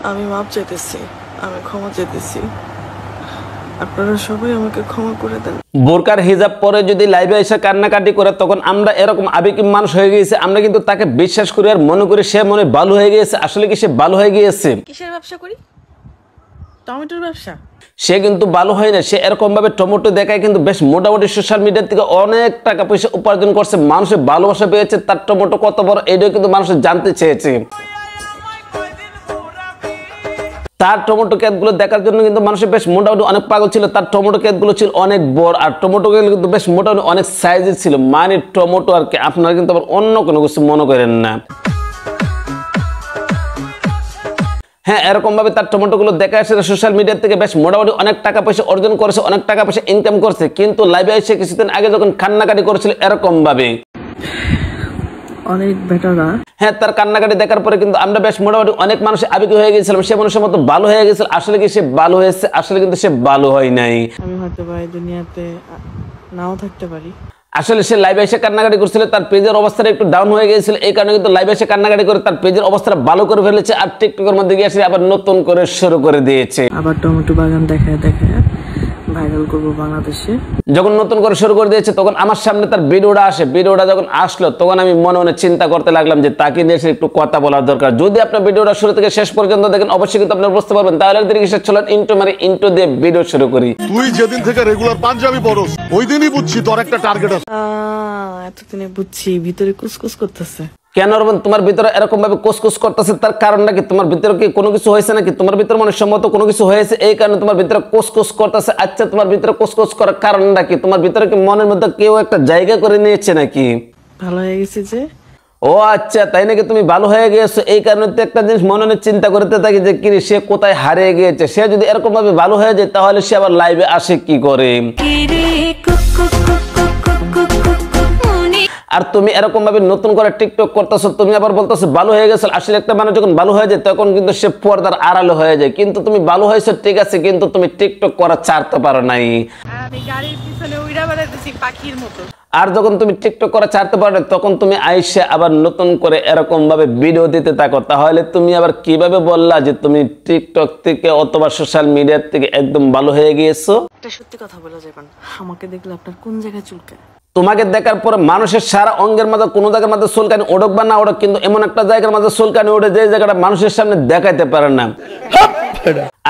আমি মাপ চাইতেছি, আমি ক্ষমা চাইতেছি, আপনারা সবাই আমাকে ক্ষমা করে দেন। বোরকার হিজাব পরে যদি লাইভে এসে কান্নাকাটি করে তখন আমরা এরকম আবেগী মানুষ হয়ে গিয়েছে, আমরা কিন্তু তাকে বিশ্বাস করি আর মনে করি সে মনে ভালো হয়ে গিয়েছে। আসলে কি সে ভালো হয়ে গিয়েছে? কিসের ব্যবসা করি? টমেটোর ব্যবসা। সে কিন্তু ভালো হয় না। সে এরকম ভাবে টমেটো দেখায় কিন্তু বেশ মোটামুটি সোশ্যাল মিডিয়া থেকে অনেক টাকা পয়সা উপার্জন করছে, মানুষের ভালোবাসা পেয়েছে। তার টমেটো কত বড় এটাও কিন্তু মানুষ জানতে চেয়েছে। তার টমেটো ক্ষেতগুলো দেখার জন্য কিন্তু মানুষের বেশ মোটামুটি অনেক পাগল ছিল। তার টমেটো ক্ষেতগুলো ছিল অনেক বড় আর টমেটো কিন্তু বেশ মোটামুটি অনেক সাইজের ছিল। মানে টমেটো আর কি, আপনারা কিন্তু আবার অন্য কোনো কিছু মনে করেন না। হ্যাঁ, এরকম ভাবে তার টমেটো গুলো দেখা আসে সোশ্যাল মিডিয়া থেকে বেশ মোটামুটি অনেক টাকা পয়সা অর্জন করেছে, অনেক টাকা পয়সা ইনকাম করছে। কিন্তু লাইভে এসে কিছুদিন আগে যখন কান্নাকাটি করেছিল এরকম ভাবে অনেক বেটারা, হ্যাঁ, তার কান্নাকাটি দেখার পরে কিন্তু আমরা বেশ মোটামুটি অনেক মানুষ আবেগী হয়ে গেছিলাম। সে মানুষের মতো ভালো হয়ে গেছিল। আসলে কি সে ভালো হয়েছে? আসলে কিন্তু সে ভালো হয় নাই। আমি হয়তো বা এই দুনিয়াতে নাও থাকতে পারি। আসলে সে লাইভে এসে কান্নাকাটি করছিল, তার পেজের অবস্থাটা একটু ডাউন হয়ে গিয়েছিল। এই কারণে কিন্তু লাইভে এসে কান্নাকাটি করে তার পেজের অবস্থাটা ভালো করে ফেলেছে আর টিকটকের মধ্যে গিয়ে এসে আবার নতুন করে শুরু করে দিয়েছে। আবার টমেটো বাগান দেখায় ভাইরাল করবো বাংলাদেশে। যখন নতুন করে শুরু করে দিয়েছে তখন আমার সামনে তার ভিডিওটা আসে। ভিডিওটা যখন আসলো তখন আমি মনে মনে চিন্তা করতে লাগলাম যে তাকে নিয়ে এসে একটু কথা বলার দরকার। যদি আপনার ভিডিওটা শুরু থেকে শেষ পর্যন্ত দেখেন অবশ্যই কিন্তু আপনারা বুঝতে পারবেন। তাহলে চলেন ইন্ট্রো দিয়ে ভিডিও শুরু করি। তুই যেদিন থেকে রেগুলার পাঞ্জাবি পরস ওই দিনই বুঝছি তোর একটা টার্গেট আছে। এতদিনে বুঝছি ভিতরে কুসকুস করতেছে। কেন রবেন তোমার ভিতরে এরকম ভাবে কুসকুস করতেছে? তার কারণটা কি? তোমার ভিতরে কি কোনো কিছু হয়েছে নাকি? তোমার ভিতরে মনে সম্মত কোনো কিছু হয়েছে এই কারণে তোমার ভিতরে কুসকুস করতেছে। আচ্ছা, তোমার ভিতরে কুসকুস করার কারণটা কি? তোমার ভিতরে কি মনের মধ্যে কেউ একটা জায়গা করে নিয়েছে নাকি? ভালো হয়ে গেছে যে। ও আচ্ছা, তাই নাকি? তুমি ভালো হয়ে গিয়েছো এই কারণে তো একটা জিনিস মনে চিন্তা করতে থাকি যে কি সে কোথায় হারিয়ে গিয়েছে। সে যদি এরকম ভাবে ভালো হয়ে যায় তাহলে সে আবার লাইভে আসে কি করে? আর তুমি এরকম ভাবে নতুন করে টিকটক করতেছো, তুমি আবার বলতেছো ভালো হয়ে গেছো। আসলে একটা মানুষ যখন ভালো হয়ে যায় তখন কিন্তু সে পর্দার আড়ালে হয়ে যায়। কিন্তু তুমি ভালো হয়েছো ঠিক আছে, কিন্তু তুমি টিকটক করা ছাড়তে পারো নাই। আমি গাড়ির পিছনে উড়া বেড়াতেছি পাখির মতো। আর যখন তুমি টিকটক করা ছাড়তে পারো না তখন তুমি আইসা আবার নতুন করে এরকম ভাবে ভিডিও দিতে থাকো। তাহলে তুমি আবার কিভাবে বললা যে তুমি টিকটক থেকে অথবা সোশ্যাল মিডিয়া থেকে একদম ভালো হয়ে গিয়েছো? একটা সত্যি কথা বলা যাবেন, আমাকে দেখলে আপনার কোন জায়গায় চুলকায়? তোমাকে দেখার পরে মানুষের সারা অঙ্গের মাঝে কোনো জায়গার মধ্যে চুলকানি ওঠক বা না ওঠক, কিন্তু এমন একটা জায়গার মধ্যে চুলকানি ওঠে যে জায়গাটা মানুষের সামনে দেখাইতে পারে না।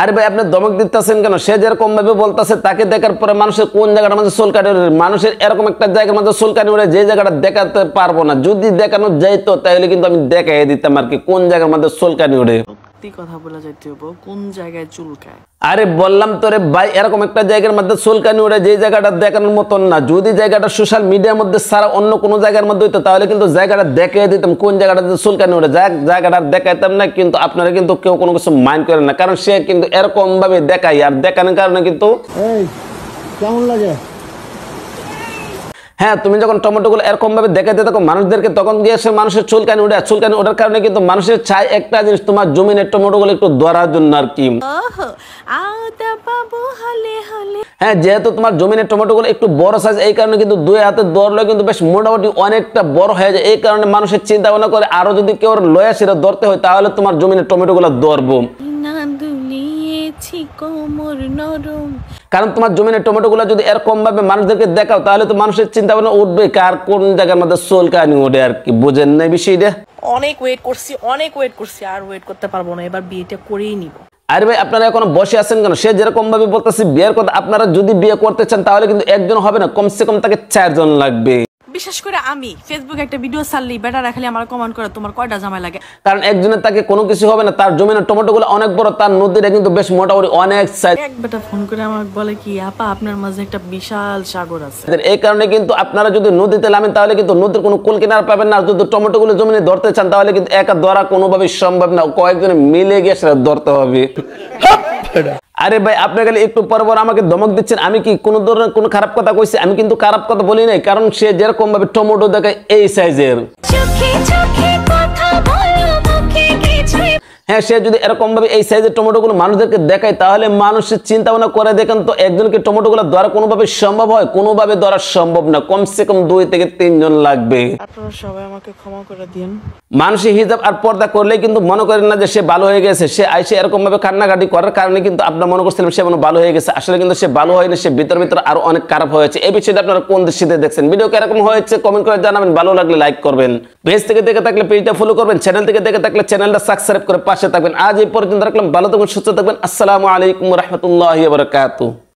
আরে ভাই, আপনি ধমক দিতেছেন কেন? সে যেরকম ভাবে বলতেছে তাকে দেখার পরে মানুষের কোন জায়গাটা মধ্যে চুলকানি ওঠে? মানুষের এরকম একটা জায়গার মধ্যে চুলকানি ওঠে যে জায়গাটা দেখাতে পারবো না। যদি দেখানো যাইতো তাহলে কিন্তু আমি দেখাই দিতাম আর কি কোন জায়গার মধ্যে চুলকানি ওঠে। কথা বলা যাইতে হবে কোন জায়গায় চুলকায়। আরে বললাম তো রে ভাই, এরকম একটা জায়গার মধ্যে চুলকানি ওঠে যে জায়গাটা দেখানোর মতন না। যদি জায়গাটা সোশ্যাল মিডিয়ার মধ্যে সারা অন্য কোনো জায়গার মধ্যে হইতো তাহলে কিন্তু জায়গাটা দেখিয়ে দিতাম কোন জায়গাটা চুলকানি ওঠে। জায়গাটা দেখাইতাম না, কিন্তু আপনারা কিন্তু কেউ কোনো কিছু মাইন্ড করেন না, কারণ সে কিন্তু এরকম ভাবে দেখায় আর দেখানোর কারণে কিন্তু কেমন লাগে। হ্যাঁ, তুমি যখন টমেটো গুলো এরকম ভাবে দেখাতে থাকো মানুষদেরকে তখন গিয়ে সে মানুষের চুলকানি ওঠে। চুলকানি ওঠার কারণে কিন্তু মানুষের চাই একটা জিনিস, তোমার জমিনের টমেটো গুলো একটু ধরার জন্য আর কি। হ্যাঁ, যেহেতু তোমার জমিনের টমেটো গুলো একটু বড় সাইজ এই কারণে কিন্তু দুই হাতে ধরলে কিন্তু বেশ মোটামুটি অনেকটা বড় হয়ে যায়। এই কারণে মানুষের চিন্তা ভাবনা করে আরো যদি কেউ লয়া সেটা ধরতে হয় তাহলে তোমার জমিনের টমেটো গুলো ধরবো। কারণ তোমার জমিনের টমেটো গুলো যদি এরকম ভাবে মানুষদেরকে দেখাও তাহলে তো মানুষের চিন্তা ভাবনা উঠবে কার কোন জায়গার মধ্যে চুলকানি ওঠে আর কি। বুঝেন না বিষয়টা? অনেক ওয়েট করছি আর ওয়েট করতে পারবো না, এবার বিয়েটা করেই নিব। আরে ভাই, আপনারা এখনো বসে আছেন কেন? সে যেরকম ভাবে বলতেছে বিয়ের কথা, আপনারা যদি বিয়ে করতে চান তাহলে কিন্তু একজন হবে না, কমসে কম তাকে 4 জন লাগবে। বিশেষ করে আমি ফেসবুকে একটা ভিডিও ছাড়লি বেটা রাখলে আমার কমেন্ট করে তোমার কয়টা জামাই লাগে। কারণ একজনের তাকে কোনো কিছু হবে না। তার জমিনের টমেটো গুলো অনেক বড়, তার নদীটা কিন্তু বেশ মোটামুটি অনেক সাইজ। এক বেটা ফোন করে আমাকে বলে কি আপা আপনার মাঝে একটা বিশাল সাগর আছে। এই কারণে কিন্তু আপনারা যদি নদীতে নামেন তাহলে কিন্তু নদীর কোনো কুল কিনারা পাবেন না। যদি টমেটো গুলো জমিনে ধরতে চান তাহলে কিন্তু একা ধরা কোনোভাবেই সম্ভব না, কয়েকজনে মিলে গিয়ে সেটা ধরতে হবে। আরে ভাই, আপনি খালি একটু পর পর আমাকে ধমক দিচ্ছেন। আমি কি কোনো ধরনের কোনো খারাপ কথা কইছি? আমি কিন্তু খারাপ কথা বলি নাই, কারণ সে যেরকম ভাবে টমেটো দেখায় এই সাইজের, হ্যাঁ, সে যদি এরকম ভাবে এই সাইজের টমেটোগুলো মানুষদেরকে দেখায় তাহলে মানুষের চিন্তা ভাবনা করে দেখেন তো একজনকে টমেটোগুলো ধরা কোনোভাবে সম্ভব হয়? কোনোভাবে ধরা সম্ভব না, কমসে কম 2 থেকে 3 জন লাগবে। আপনারা সবাই আমাকে ক্ষমা করে দিন। মানুষে হিজাব আর পর্দা করলেই কিন্তু মনে করেন না যে সে ভালো হয়ে গেছে। সে আইসে এরকম ভাবে কান্নাকাটি করার কারণে কিন্তু আপনারা মনে করছিলেন সে ভালো হয়ে গেছে, আসলে কিন্তু সে ভালো হয়নি, সে ভিতর আরো অনেক খারাপ হয়েছে। এই বিষয়টা আপনারা কোন দৃষ্টিতে দেখছেন? ভিডিও কিরকম হয়েছে কমেন্ট করে জানাবেন, ভালো লাগলে লাইক করবেন, পেজ থেকে দেখে থাকলে পেজটা ফলো করবেন, চ্যানেল থেকে দেখে থাকলে চ্যানেলটা সাবস্ক্রাইব করে পাশে থাকবেন। আজ এই পর্যন্ত রাখলাম, ভালো থাকবেন, সুস্থ থাকবেন। আসসালামু আলাইকুম ওয়া রাহমাতুল্লাহি ওয়া বারাকাতুহু।